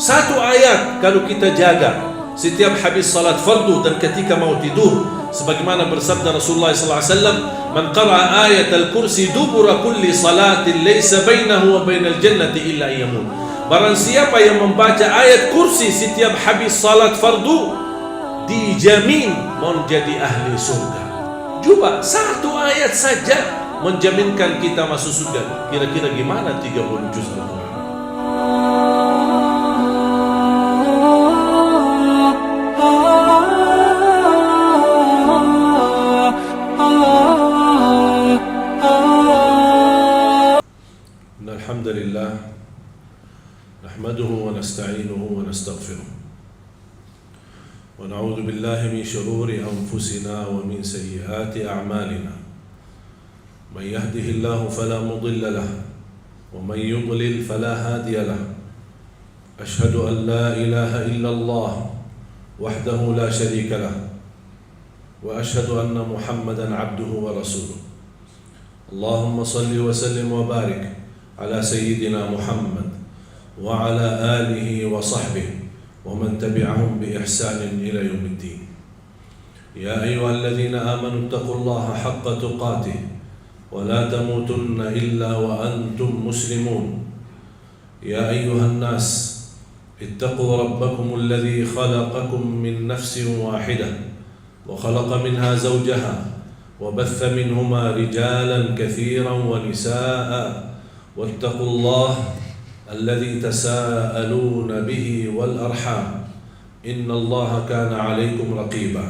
Satu ayat kalau kita jaga setiap habis salat fardu dan ketika mau tidur, sebagaimana bersabda Rasulullah SAW, "Man qara'a ayat al-kursi dubura kulli salatin laysa bainahu wa bainal jannati illa yamut." Barang siapa yang membaca ayat kursi setiap habis salat fardu, dijamin menjadi ahli surga. Coba satu ayat saja menjaminkan kita masuk surga. Kira-kira gimana 30 juz Al-Quran? Alhamdulillah, nahmaduhu wa nasta'inuhu wa nastaghfiruh, wa na'udzu billahi min shururi anfusina wa min sayyiati a'malina. Man yahdihillahu fala mudilla lahu wa man yudlil fala hadiya lahu. Ashhadu an la ilaha illallah wahdahu la sharika lahu wa ashhadu anna Muhammadan 'abduhu wa rasuluh. Allahumma salli wa sallim wa barik على سيدنا محمد وعلى آله وصحبه ومن تبعهم بإحسان إلى يوم الدين. يا أيها الذين آمنوا اتقوا الله حق تقاته ولا تموتن إلا وأنتم مسلمون. يا أيها الناس اتقوا ربكم الذي خلقكم من نفس واحدة وخلق منها زوجها وبث منهما رجالا كثيرا ونساء واتقوا الله الذي تساءلون به والأرحام إن الله كان عليكم رقيبا.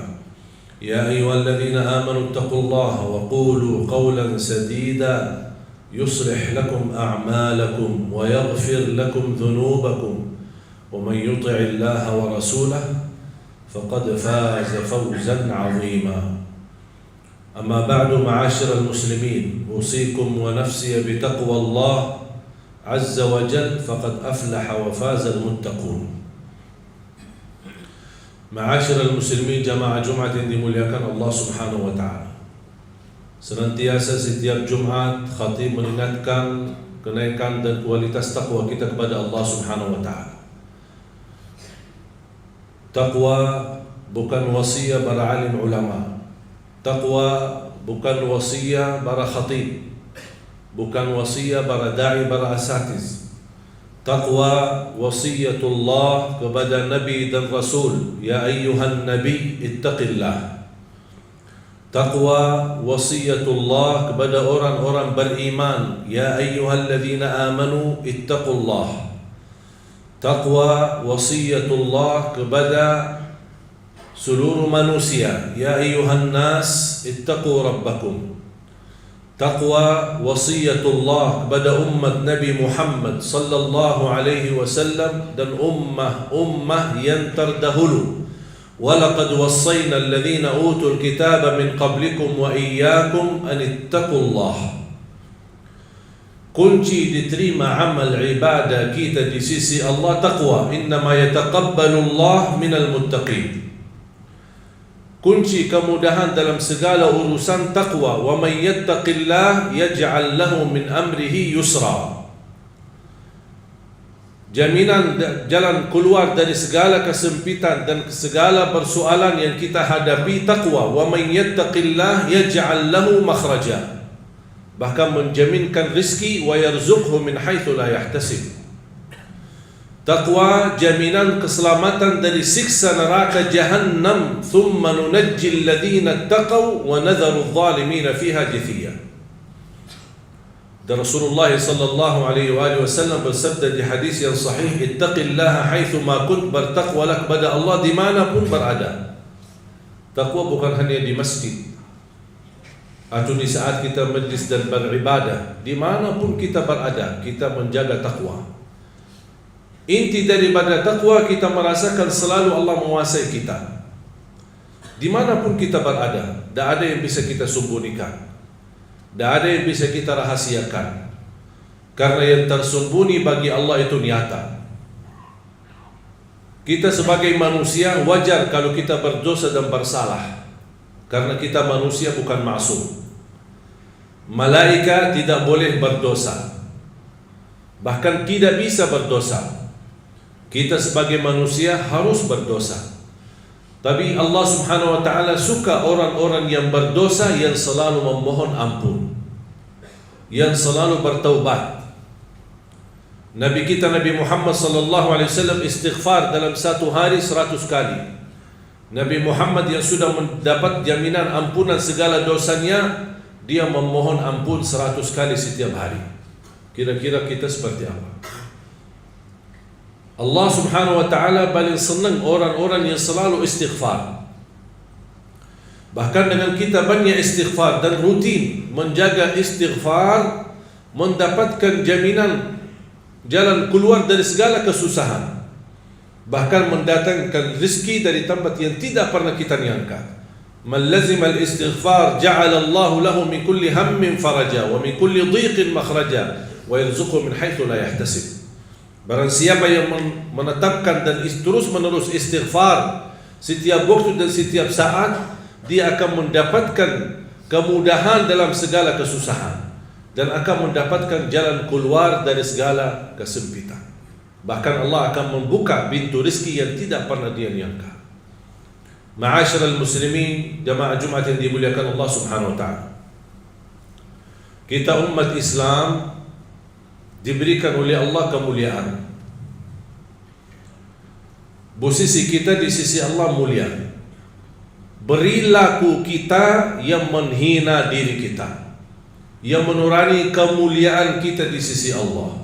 يا أيها الذين آمنوا اتقوا الله وقولوا قولا سديدا يصلح لكم أعمالكم ويغفر لكم ذنوبكم ومن يطع الله ورسوله فقد فاز فوزا عظيما. أما بعد معاشر المسلمين، أوصيكم ونفسي بتقوى الله عز وجل فقد أفلح وفاز المتقون. معاشر المسلمين jamaah Jumat yang dimuliakan Allah Subhanahu wa taala. Senantiasa setiap Jumat khatib mengingatkan kenaikan dan kualitas takwa kita kepada Allah Subhanahu wa taala. Takwa bukan wasiat para alim ulama. Taqwa bukan wasiat para khatib, bukan wasiat para da'i, para asatiz. Taqwa wasiatullah kepada Nabi dan Rasul, ya ayyuhan Nabi ittaqillah. Taqwa wasiatullah kepada orang-orang beriman, ya ayyuhalladzina amanu ittaqullah. Taqwa wasiatullah kepada seluruh manusia, ya ayyuhan nas ittaqu rabbakum. Taqwa wasiyatullah kepada umat Nabi Muhammad sallallahu alaihi wasallam dan ummah yang terdahulu. Walaqad wassayna alladhina utul kitaba min qablikum wa iyyakum an ittaqullah. Kunci diterima amal ibadah kita di sisi Allah taqwa. Innama yataqabbalu Allah minal muttaqin. Kunci kemudahan dalam segala urusan taqwa. Wa man yattaqillah yaj'al lahu min amrihi yusra. Jaminan jalan keluar dari segala kesempitan dan segala persoalan yang kita hadapi taqwa. Wa man yattaqillah yaj'al lahu makhraja. Bahkan menjaminkan rizki, wa yarzuqhu min haitsu la yahtasib. Taqwa jaminan keselamatan dari siksa neraka jahannam. Thumma nunajji alladhina ittaqaw wa nadharu adh-dhalimina fiha jithiya. Dan Rasulullah sallallahu alaihi wasallam bersabda di hadis yang sahih, ittaqillaha haitsu ma kunt, bertakwalah kepada Allah dimanapun berada. Taqwa bukan hanya di masjid atau di saat kita majlis dan beribadah. Dimanapun kita berada, kita menjaga taqwa. Inti daripada taqwa, kita merasakan selalu Allah menguasai kita. Dimanapun kita berada, tidak ada yang bisa kita sembunyikan, tidak ada yang bisa kita rahasiakan. Karena yang tersembunyi bagi Allah itu nyata. Kita sebagai manusia wajar kalau kita berdosa dan bersalah, karena kita manusia bukan maksum. Malaikat tidak boleh berdosa, bahkan tidak bisa berdosa. Kita sebagai manusia harus berdosa. Tapi Allah Subhanahu wa ta'ala suka orang-orang yang berdosa, yang selalu memohon ampun, yang selalu bertaubat. Nabi kita Nabi Muhammad sallallahu alaihi wasallam istighfar dalam satu hari 100 kali. Nabi Muhammad yang sudah mendapat jaminan ampunan segala dosanya, dia memohon ampun 100 kali setiap hari. Kira-kira kita seperti apa? Allah Subhanahu wa ta'ala paling senang orang-orang yang selalu istighfar. Bahkan dengan kita banyak istighfar dan rutin menjaga istighfar, mendapatkan jaminan jalan keluar dari segala kesusahan, bahkan mendatangkan rezeki dari tempat yang tidak pernah kita nyangka. Man lazima al-istighfar ja'ala Allahu lahu min kulli hammin faraja wa min kulli dhiqin makhraja wa yarzuqhu min haitsu la yahtasib. Barang siapa yang menetapkan dan terus menerus istighfar setiap waktu dan setiap saat, dia akan mendapatkan kemudahan dalam segala kesusahan dan akan mendapatkan jalan keluar dari segala kesempitan. Bahkan Allah akan membuka pintu rezeki yang tidak pernah dia nyangka. Ma'asyiral muslimin, jamaah Jumat yang dimuliakan Allah Subhanahu wa ta'ala, kita umat Islam diberikan oleh Allah kemuliaan. Posisi kita di sisi Allah mulia. Perilaku kita yang menghina diri kita, yang menurani kemuliaan kita di sisi Allah.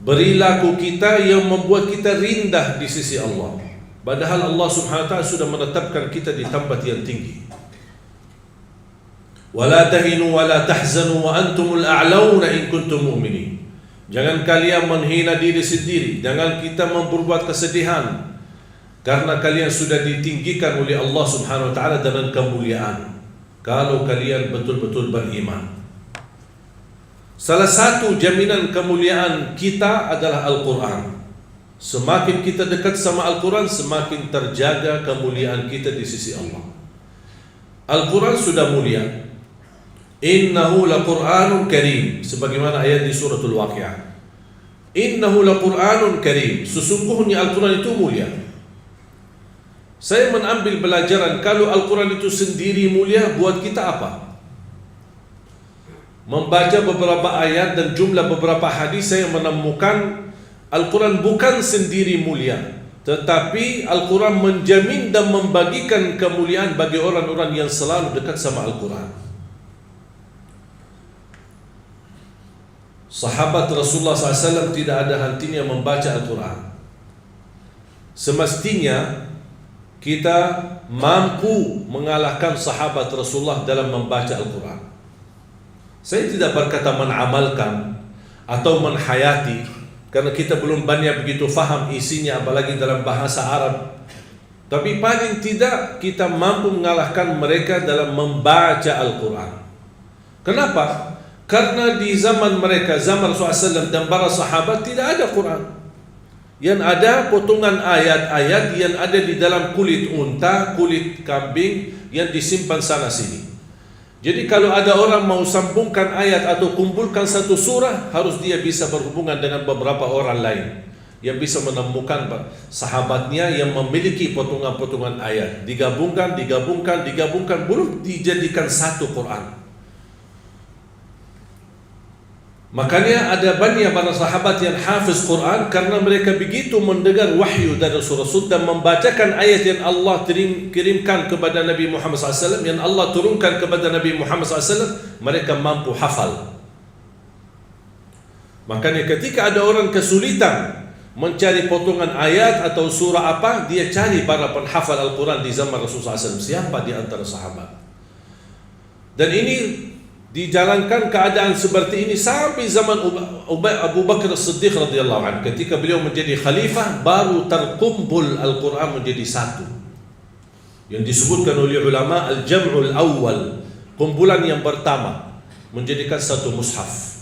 Perilaku kita yang membuat kita rendah di sisi Allah, padahal Allah Subhanahu wa ta'ala sudah menetapkan kita di tempat yang tinggi. Wala tahinu wala tahzanu wa antumul a'launa in kuntum mu'minin. Jangan kalian menghina diri sendiri, jangan kita memperbuat kesedihan, karena kalian sudah ditinggikan oleh Allah Subhanahu wa ta'ala dengan kemuliaan, kalau kalian betul-betul beriman. Salah satu jaminan kemuliaan kita adalah Al-Quran. Semakin kita dekat sama Al-Quran, semakin terjaga kemuliaan kita di sisi Allah. Al-Quran sudah mulia. Innahu laqur'anun karim, sebagaimana ayat di suratul Waqiah. Innahu laqur'anun karim, sesungguhnya Al-Quran itu mulia. Saya mengambil pelajaran, kalau Al-Quran itu sendiri mulia, buat kita apa? Membaca beberapa ayat dan jumlah beberapa hadis, saya menemukan Al-Quran bukan sendiri mulia, tetapi Al-Quran menjamin dan membagikan kemuliaan bagi orang-orang yang selalu dekat sama Al-Quran. Sahabat Rasulullah SAW tidak ada hentinya membaca Al-Quran. Semestinya kita mampu mengalahkan sahabat Rasulullah dalam membaca Al-Quran. Saya tidak berkata menamalkan atau menhayati, karena kita belum banyak begitu faham isinya, apalagi dalam bahasa Arab. Tapi paling tidak kita mampu mengalahkan mereka dalam membaca Al-Quran. Kenapa? Karena di zaman mereka, zaman Rasulullah SAW dan para sahabat, tidak ada Quran. Yang ada potongan ayat-ayat yang ada di dalam kulit unta, kulit kambing yang disimpan sana sini. Jadi kalau ada orang mau sambungkan ayat atau kumpulkan satu surah, harus dia bisa berhubungan dengan beberapa orang lain yang bisa menemukan sahabatnya yang memiliki potongan-potongan ayat, digabungkan, belum dijadikan satu Quran. Makanya ada banyak para sahabat yang hafiz Quran, karena mereka begitu mendengar wahyu dari Rasul dan membacakan ayat yang Allah kirimkan kepada Nabi Muhammad SAW, yang Allah turunkan kepada Nabi Muhammad SAW, mereka mampu hafal. Makanya ketika ada orang kesulitan mencari potongan ayat atau surah apa, dia cari para penghafal Al-Quran di zaman Rasulullah SAW. Siapa di antara sahabat? Dan ini dijalankan keadaan seperti ini sampai zaman Abu Bakar As-Siddiq radhiyallahu anhu. Ketika beliau menjadi khalifah, baru terkumpul Al-Quran menjadi satu, yang disebutkan oleh ulama al-jam'ul awal, kumpulan yang pertama, menjadikan satu mushaf.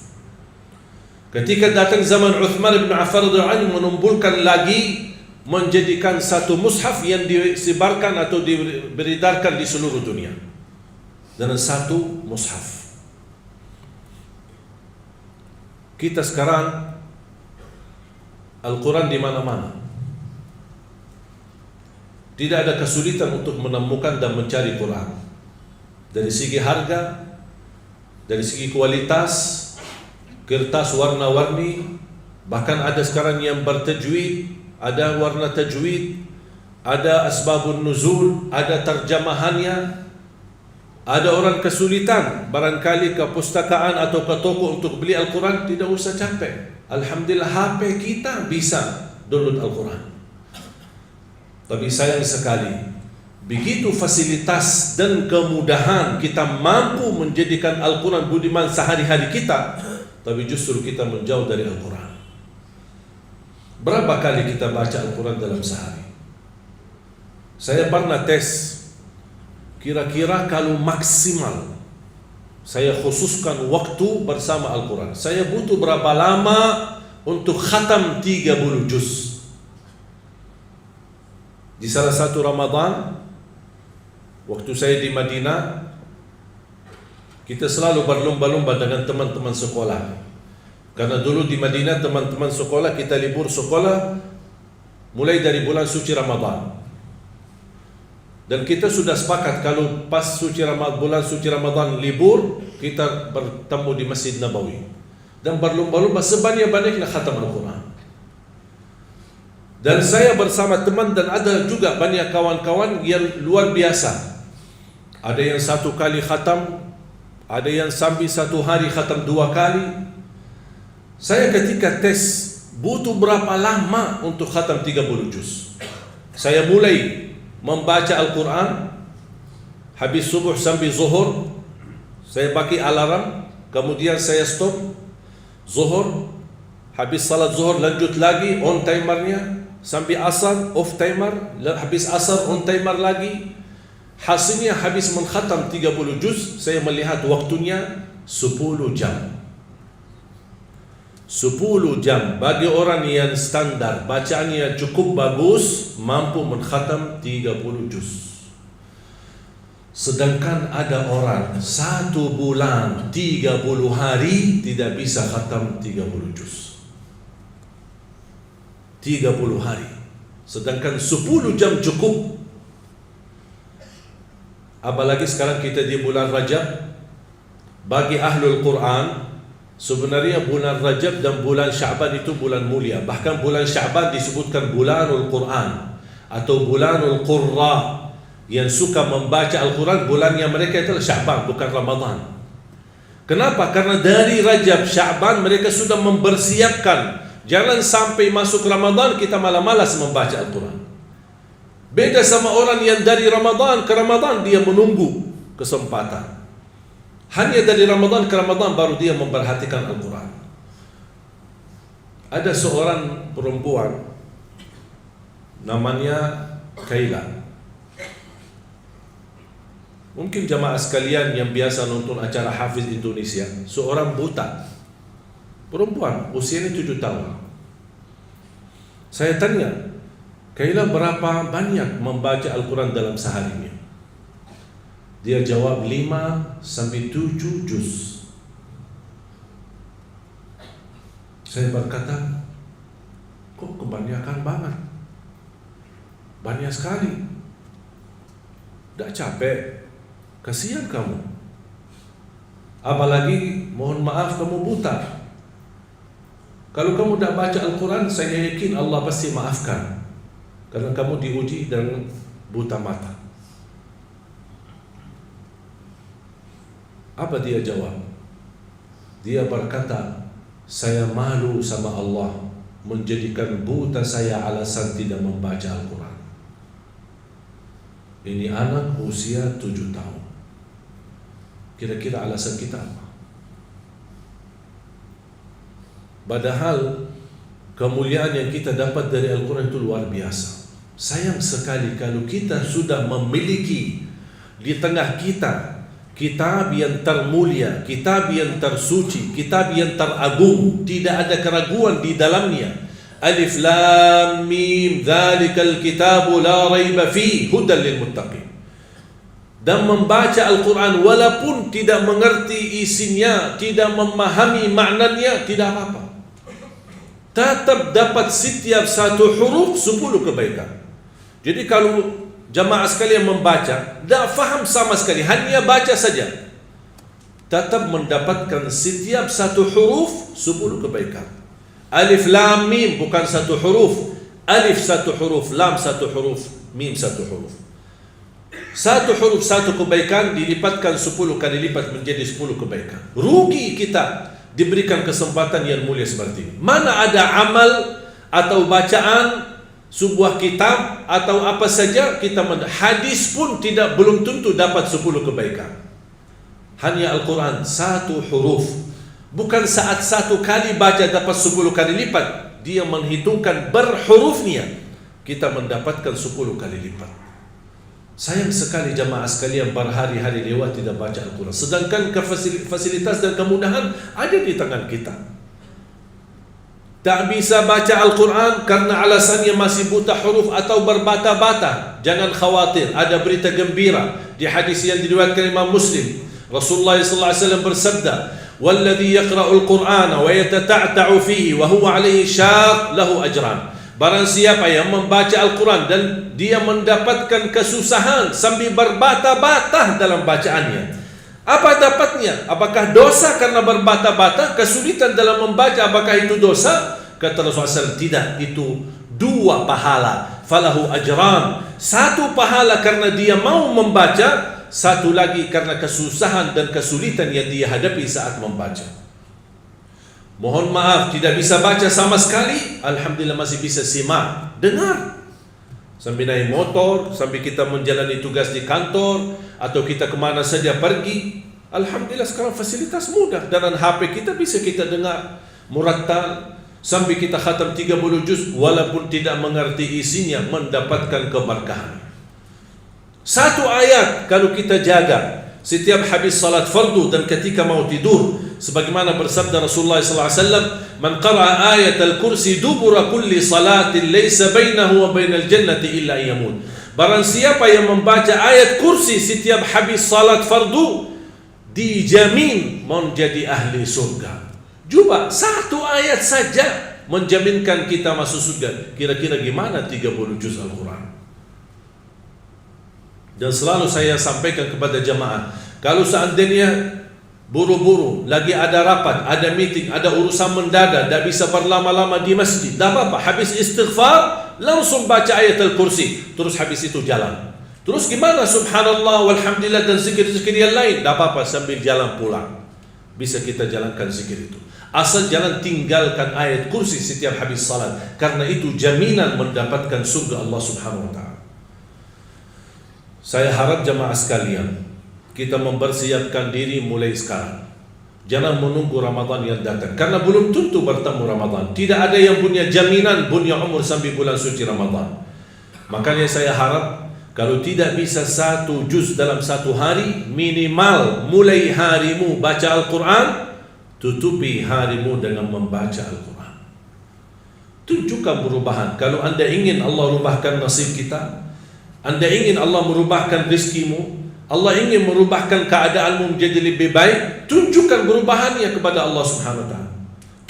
Ketika datang zaman Uthman bin Affan radhiyallahu anhu, menumpulkan lagi, menjadikan satu mushaf yang disebarkan atau diberedarkan di seluruh dunia dengan satu mushaf. Kita sekarang Al-Quran di mana-mana. Tidak ada kesulitan untuk menemukan dan mencari Quran. Dari segi harga, dari segi kualitas, kertas warna-warni, bahkan ada sekarang yang bertajwid, ada warna tajwid, ada asbabun nuzul, ada terjemahannya. Ada orang kesulitan barangkali ke pustakaan atau ke toko untuk beli Al-Quran, tidak usah capek. Alhamdulillah HP kita bisa download Al-Quran. Tapi sayang sekali, begitu fasilitas dan kemudahan kita mampu menjadikan Al-Quran budiman sehari-hari kita, tapi justru kita menjauh dari Al-Quran. Berapa kali kita baca Al-Quran dalam sehari? Saya pernah tes, kira-kira kalau maksimal saya khususkan waktu bersama Al-Quran, saya butuh berapa lama untuk khatam 30 juz. Di salah satu Ramadan, waktu saya di Madinah, kita selalu berlomba-lomba dengan teman-teman sekolah. Karena dulu di Madinah teman-teman sekolah, kita libur sekolah mulai dari bulan suci Ramadan. Dan kita sudah sepakat kalau pas bulan suci Ramadan libur, kita bertemu di Masjid Nabawi dan berlomba-lomba sebanyak-banyaknya khatam Al-Quran. Dan saya bersama teman dan ada juga banyak kawan-kawan yang luar biasa. Ada yang 1 kali khatam, ada yang sambil 1 hari khatam 2 kali. Saya ketika tes butuh berapa lama untuk khatam 30 juz. Saya mulai membaca Al-Quran, habis subuh sampai zuhur, saya pakai alarm, kemudian saya stop, zuhur, habis salat zuhur lanjut lagi, on timernya, sampai asar, off timer, habis asar, on timer lagi. Hasilnya habis mengkhatam 30 juz, saya melihat waktunya 10 jam. 10 jam bagi orang yang standar bacaannya cukup bagus, mampu mengkhatam 30 juz. Sedangkan ada orang 1 bulan 30 hari tidak bisa khatam 30 juz. 30 hari. Sedangkan 10 jam cukup. Apalagi sekarang kita di bulan Rajab. Bagi ahlul Quran, sebenarnya bulan Rajab dan bulan Sya'ban itu bulan mulia. Bahkan bulan Sya'ban disebutkan bulanul Quran atau bulanul Qurra. Yang suka membaca Al-Quran, bulannya mereka itu Sya'ban, bukan Ramadan. Kenapa? Karena dari Rajab, Sya'ban mereka sudah mempersiapkan. Jangan sampai masuk Ramadan kita malah malas membaca Al-Quran. Beda sama orang yang dari Ramadan ke Ramadan dia menunggu kesempatan. Hanya dari Ramadan ke Ramadan baru dia memperhatikan Al-Quran. Ada seorang perempuan namanya Kaila. Mungkin jamaah sekalian yang biasa nonton acara Hafiz Indonesia, seorang buta perempuan, usianya 7 tahun. Saya tanya, Kaila berapa banyak membaca Al-Quran dalam seharinya? Dia jawab 5 sampai 7 juz. Saya berkata, kok kebanyakan banget? Banyak sekali. Tak capek? Kasihan kamu. Apalagi mohon maaf kamu buta. Kalau kamu tak baca Al-Quran, saya yakin Allah pasti maafkan. Karena kamu diuji dengan buta mata. Apa dia jawab? Dia berkata, saya malu sama Allah menjadikan buta saya alasan tidak membaca Al-Quran. Ini anak usia 7 tahun. Kira-kira alasan kita apa? Padahal kemuliaan yang kita dapat dari Al-Quran itu luar biasa. Sayang sekali kalau kita sudah memiliki di tengah kita kitab yang termulia, kitab yang tersuci, kitab yang teragung, tidak ada keraguan di dalamnya. Alif Lam Mim, dzalikal kitabu la raiba fihi hudan lil muttaqin. Dan membaca Al-Quran walaupun tidak mengerti isinya, tidak memahami maknanya, tidak apa-apa. Tetap dapat setiap satu huruf 10 kebaikan. Jadi kalau jamaah sekalian membaca, tak faham sama sekali, hanya baca saja, tetap mendapatkan setiap satu huruf 10 kebaikan. Alif lam mim bukan satu huruf, alif satu huruf, lam satu huruf, mim satu huruf. Satu huruf satu kebaikan dilipatkan 10 kali lipat menjadi 10 kebaikan. Rugi kita diberikan kesempatan yang mulia seperti ini. Mana ada amal atau bacaan sebuah kitab atau apa saja kita hadis pun belum tentu dapat 10 kebaikan. Hanya Al-Quran satu huruf, bukan saat satu kali baca dapat 10 kali lipat. Dia menghitungkan berhurufnya, kita mendapatkan 10 kali lipat. Sayang sekali jamaah sekalian berhari-hari lewat tidak baca Al-Quran, sedangkan fasilitas dan kemudahan ada di tangan kita. Tak bisa baca Al-Quran karena alasannya masih buta huruf atau berbata-bata. Jangan khawatir, ada berita gembira di hadis yang diriwayatkan Imam Muslim. Rasulullah SAW bersabda, "Walladhi yaqra'ul Qur'ana wa yatata'ta'u fihi wa huwa 'alaihi syaq lahu ajran." Barang siapa yang membaca Al-Quran dan dia mendapatkan kesusahan sambil berbata-bata dalam bacaannya, apa dapatnya? Apakah dosa karena berbata-bata? Kesulitan dalam membaca, apakah itu dosa? Kata Rasulullah SAW, tidak, itu 2 pahala. Falahu ajran, 1 pahala karena dia mau membaca, 1 lagi karena kesusahan dan kesulitan yang dia hadapi saat membaca. Mohon maaf, tidak bisa baca sama sekali, alhamdulillah masih bisa simak, dengar. Sambil naik motor, sambil kita menjalani tugas di kantor, atau kita kemana saja pergi, alhamdulillah sekarang fasilitas mudah. Dengan HP kita bisa kita dengar murattal, sambil kita khatam 30 juz, walaupun tidak mengerti isinya, mendapatkan keberkahan. 1 ayat kalau kita jaga setiap habis salat fardu dan ketika mau tidur, sebagaimana bersabda Rasulullah SAW, "Man qara'a ayat al-kursi dubura kulli salatin laysa bainahu wa bainal jannati illa yamut." Barang siapa yang membaca ayat kursi setiap habis salat fardu, dijamin menjadi ahli surga. Coba 1 ayat saja menjaminkan kita masuk surga. Kira-kira gimana 30 juz Al-Quran? Dan selalu saya sampaikan kepada jamaah, kalau seandainya buru-buru, lagi ada rapat, ada meeting, ada urusan mendadak, tak bisa berlama-lama di masjid, tak apa-apa, habis istighfar langsung baca ayat al-kursi, terus habis itu jalan. Terus gimana? Subhanallah walhamdulillah dan zikir-zikir yang lain, tak apa-apa, sambil jalan pulang bisa kita jalankan zikir itu. Asal jangan tinggalkan ayat kursi setiap habis salat, karena itu jaminan mendapatkan surga Allah Subhanahu wa ta'ala. Saya harap jamaah sekalian, kita mempersiapkan diri mulai sekarang. Jangan menunggu Ramadan yang datang, karena belum tentu bertemu Ramadan. Tidak ada yang punya jaminan punya umur sampai bulan suci Ramadan. Makanya saya harap, kalau tidak bisa 1 juz dalam 1 hari, minimal mulai harimu baca Al-Quran, tutupi harimu dengan membaca Al-Quran. Tunjukkan perubahan. Kalau anda ingin Allah rubahkan nasib kita, anda ingin Allah merubahkan rizkimu, Allah ingin merubahkan keadaanmu menjadi lebih baik, tunjukkan perubahannya kepada Allah Subhanahu wa ta'ala.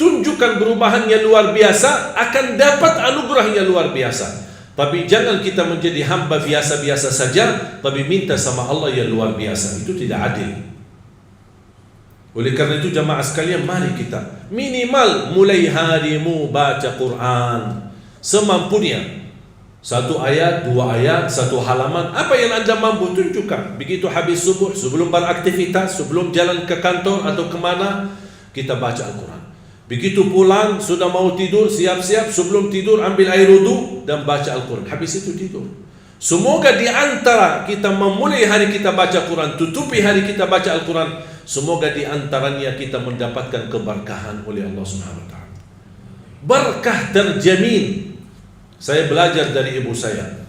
Tunjukkan perubahan yang luar biasa, akan dapat anugerah yang luar biasa. Tapi jangan kita menjadi hamba biasa-biasa saja, tapi minta sama Allah yang luar biasa. Itu tidak adil. Oleh karena itu jamaah sekalian, mari kita minimal mulai harimu baca Quran semampunya. 1 ayat, 2 ayat, 1 halaman, apa yang anda mampu tunjukkan. Begitu habis subuh, sebelum beraktivitas, sebelum jalan ke kantor atau kemana, kita baca Al-Quran. Begitu pulang, sudah mau tidur, siap-siap, sebelum tidur ambil air wudu dan baca Al-Quran. Habis itu tidur. Semoga di antara kita memulai hari kita baca Quran, tutupi hari kita baca Al-Quran, semoga di antaranya kita mendapatkan keberkahan oleh Allah Subhanahu wa ta'ala. Berkah terjamin. Saya belajar dari ibu saya,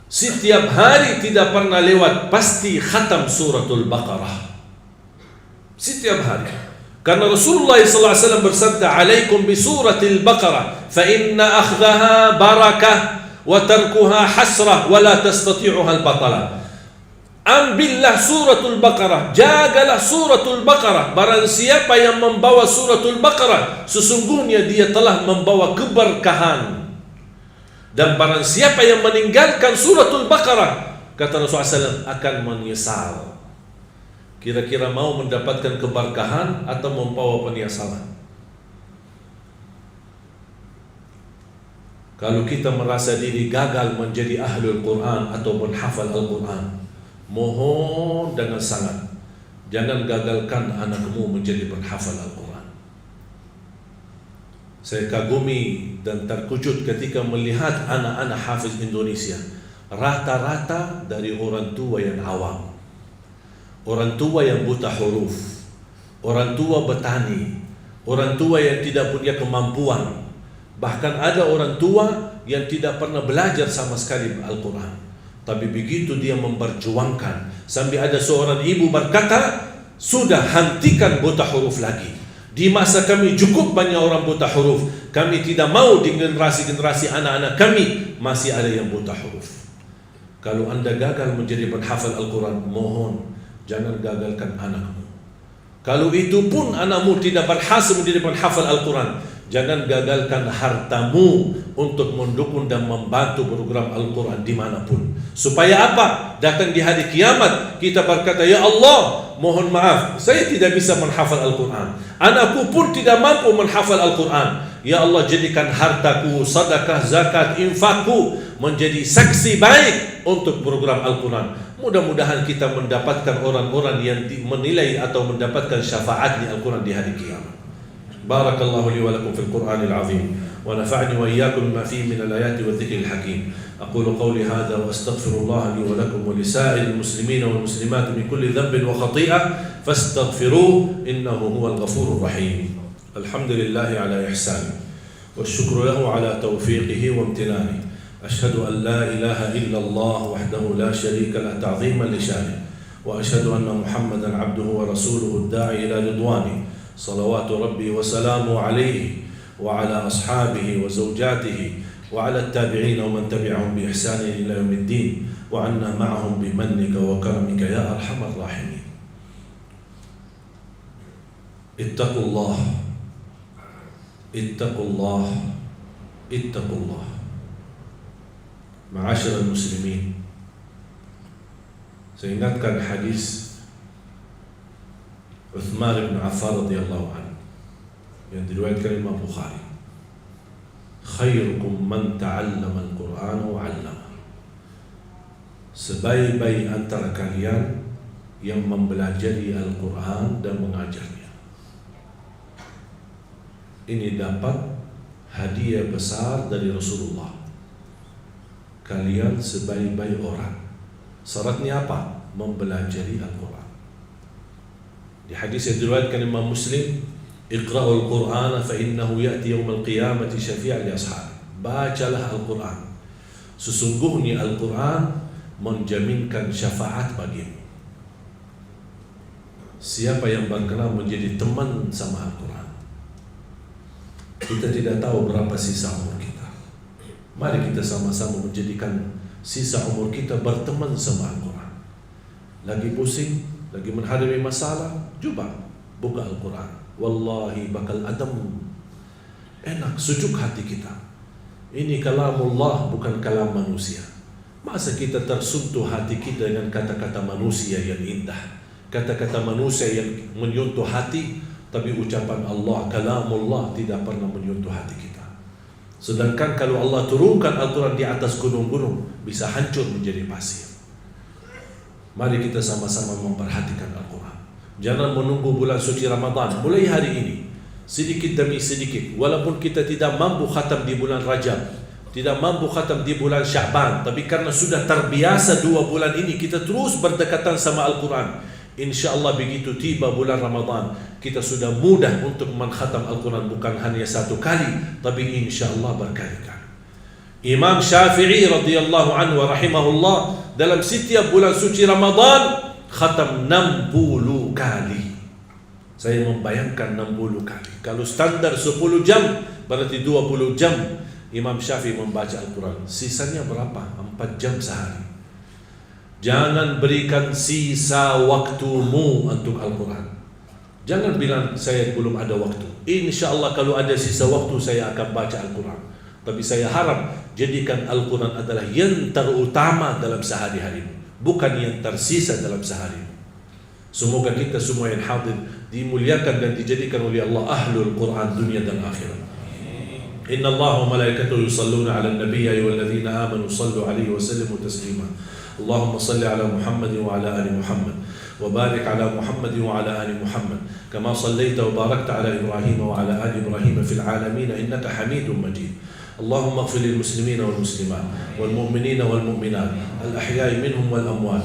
setiap hari tidak pernah lewat pasti khatam suratul Baqarah. Setiap hari. Karena Rasulullah SAW bersabda, "Alaikum bi suratil Baqarah, fa inna akhdaha barakah wa tarkuha hasrah wa la tastati'uha al-batalah." Ambillah suratul Baqarah, jagalah suratul Baqarah. Barang siapa yang membawa suratul Baqarah, sesungguhnya dia telah membawa keberkahan. Dan barang siapa yang meninggalkan suratul Baqarah, kata Rasulullah SAW, akan menyesal. Kira-kira mau mendapatkan keberkahan atau membawa penyesalan? Kalau kita merasa diri gagal menjadi ahlul Quran atau menghafal Al-Quran, mohon dengan sangat, jangan gagalkan anakmu menjadi penghafal Al-Quran. Saya kagumi dan terkejut ketika melihat anak-anak hafiz Indonesia. Rata-rata dari orang tua yang awam, orang tua yang buta huruf, orang tua petani, orang tua yang tidak punya kemampuan. Bahkan ada orang tua yang tidak pernah belajar sama sekali Al-Quran. Tapi begitu dia memperjuangkan, sampai ada seorang ibu berkata, sudah hentikan buta huruf lagi. Di masa kami cukup banyak orang buta huruf. Kami tidak mau di generasi-generasi anak-anak kami masih ada yang buta huruf. Kalau anda gagal menjadi penghafal Al-Quran, mohon jangan gagalkan anakmu. Kalau itu pun anakmu tidak berhasil menjadi penghafal Al-Quran, jangan gagalkan hartamu untuk mendukung dan membantu program Al-Quran dimanapun. Supaya apa? Datang di hari kiamat kita berkata, ya Allah, mohon maaf, saya tidak bisa menghafal Al-Quran, anakku pun tidak mampu menghafal Al-Quran. Ya Allah, jadikan hartaku, sedekah, zakat, infakku menjadi saksi baik untuk program Al-Quran. Mudah-mudahan kita mendapatkan orang-orang yang menilai atau mendapatkan syafaat di Al-Quran di hari kiamat. Barakallahu li wa lakum fil Qur'anil azim wa nafa'ni wa iyyakum bima fihi min al-ayati wa dhikril hakim. Aqulu qawli hadha wa astaghfirullah li wa lakum wa li sa'iril muslimina wal muslimat min kulli dhanbin wa khati'ah fastaghfiruhu innahu huwal ghafurur rahim. Alhamdulillahi ala ihsani wasyukru lahu ala tawfiqihi wa imtinani. Ashhadu an la ilaha illallah wahdahu la sharika lah ta'ziman li syanihi wa ashhadu anna Muhammadan 'abduhu wa rasuluhu ad-da'i ila ridwanihi. صلوات ربي وسلامه عليه وعلى أصحابه وزوجاته وعلى التابعين ومن تبعهم بإحسان إلى يوم الدين وعنا معهم بمنك وكرمك يا أرحم الراحمين. اتقوا الله اتقوا الله اتقوا الله. معاشر المسلمين, saya ingatkan hadis Uthman bin Affan radhiyallahu anhu yang diriwayatkan Imam Bukhari, khairukum man ta'allama al-Qur'an wa 'allama. Sebaik-baik antara kalian yang mempelajari Al-Quran dan mengajarnya. Ini dapat hadiah besar dari Rasulullah. Kalian sebaik-baik orang. Syaratnya apa? Mempelajari Al-Quran. Di hadis yang diriwayatkan Imam Muslim, Iqra'ul Qur'ana fa innahu ya'ti yawmal qiyamati syafi'an li ashabi. Bacalah Al-Quran, sesungguhnya Al-Quran menjaminkan syafaat bagimu. Siapa yang berkenan menjadi teman sama Al-Quran? Kita tidak tahu berapa sisa umur kita. Mari kita sama-sama menjadikan sisa umur kita berteman sama Al-Quran. Lagi pusing, lagi menghadapi masalah, coba buka Al-Quran. Wallahi bakal adem, enak, sejuk hati kita. Ini kalamullah, bukan kalam manusia. Masa kita tersentuh hati kita dengan kata-kata manusia yang indah, kata-kata manusia yang menyentuh hati, tapi ucapan Allah, kalamullah, tidak pernah menyentuh hati kita. Sedangkan kalau Allah turunkan Al-Quran di atas gunung-gunung, bisa hancur menjadi pasir. Mari kita sama-sama memperhatikan Al-Quran. Jangan menunggu bulan suci Ramadan. Mulai hari ini, sedikit demi sedikit. Walaupun kita tidak mampu khatam di bulan Rajab, tidak mampu khatam di bulan Sya'ban, tapi karena sudah terbiasa 2 bulan ini, kita terus berdekatan sama Al-Quran. InsyaAllah begitu tiba bulan Ramadan, kita sudah mudah untuk mengkhatam Al-Quran. Bukan hanya 1 kali, tapi insyaAllah berkali-kali. Imam Syafi'i radhiyallahu anhu wa rahimahullah, dalam setiap bulan suci Ramadan khatam 60 kali. Saya membayangkan 60 kali. Kalau standar 10 jam, berarti 20 jam Imam Syafi'i membaca Al-Quran. Sisanya berapa? 4 jam sehari. Jangan berikan sisa waktumu untuk Al-Quran. Jangan bilang saya belum ada waktu. InsyaAllah kalau ada sisa waktu saya akan baca Al-Quran. Tapi saya harap jadikan Al-Quran adalah yang terutama dalam sehari-harimu, bukan yang tersisa dalam seharimu. Semoga kita semua yang hadir dimuliakan dan dijadikan oleh Allah ahlul Quran dunia dan akhirat. Inna Allah wa malaikatahu yusalluna ala nabi ya ayyuhalladzina amanu sallu alaihi wa sallimu taslima. Allahumma salli ala Muhammad wa ala ali Muhammad wa barik ala Muhammad wa ala ali Muhammad kama sallaita wa barakta ala Ibrahim wa ala ali Ibrahim fil alamin innaka Hamidum Majid. اللهم اغفر للمسلمين والمسلمات والمؤمنين والمؤمنات الأحياء منهم والأموات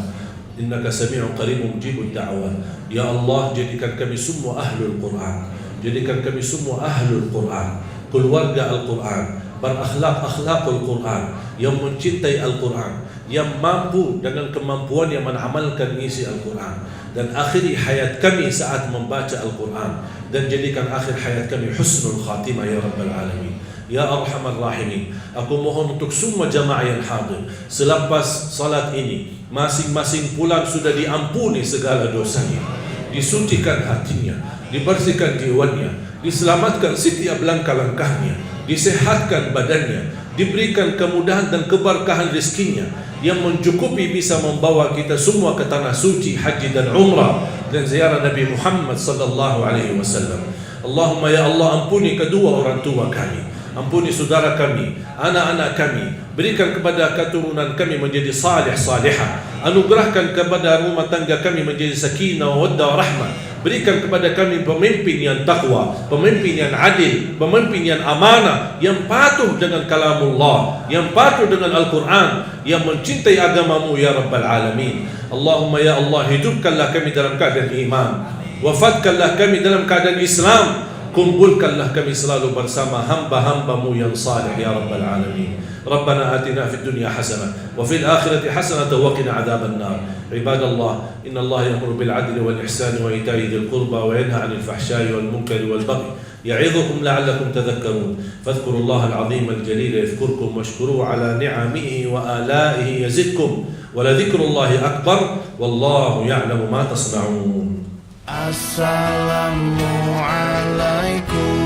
إنك سميع قريب مجيب الدعوات. Ya Allah, jadikan kami semua ahlul Quran, jadikan kami semua ahlul Quran, keluarga Al-Quran, berakhlak-akhlakul Quran, yang mencintai Al-Quran, yang mampu dengan kemampuan yang menamalkan isi Al-Quran, dan akhiri hayat kami saat membaca Al-Quran, dan jadikan akhir hayat kami husnul khatimah ya Rabbal Alamin. Ya Arhamar Rahimin, aku mohon untuk semua jamaah yang hadir, selepas salat ini masing-masing pulang sudah diampuni segala dosanya, disucikan hatinya, dibersihkan jiwanya, diselamatkan setiap langkah-langkahnya, disehatkan badannya, diberikan kemudahan dan keberkahan rezekinya yang mencukupi bisa membawa kita semua ke tanah suci haji dan umrah dan ziarah Nabi Muhammad sallallahu alaihi wasallam. Allahumma ya Allah, ampuni kedua orang tua kami, ampuni saudara kami, anak-anak kami, berikan kepada keturunan kami menjadi salih salihah, anugerahkan kepada rumah tangga kami menjadi sakinah, waddah, rahmah. Berikan kepada kami pemimpin yang takwa, pemimpin yang adil, pemimpin yang amanah, yang patuh dengan kalamullah, yang patuh dengan Al-Quran, yang mencintai agamamu ya Rabbal Alamin. Allahumma ya Allah, hidupkanlah kami dalam keadaan iman, wafatkanlah kami dalam keadaan Islam, kumpulkanlah kami selalu bersama hamba-hambamu yang salih ya Rabbal Alamin. Rabbana atina fid dunya hasanah wa fil akhirati hasanah wa qina adzaban nar. Ibadallah, inna Allah ya'muru bil 'adli wal ihsani wa ita'i dzil qurba wa yanha 'anil fahsya'i wal munkari wal baghi ya'idhukum la'allakum tadhakkarun. Fadhkurullaha al-'azima al-jalila yadhkurkum washkuruhu 'ala ni'amihi wa ala'ihi yazidkum wa la dhikrullahi akbar wallahu ya'lamu ma tasna'un. Assalamualaikum.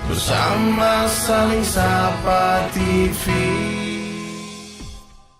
Bersama Saling Sapa TV.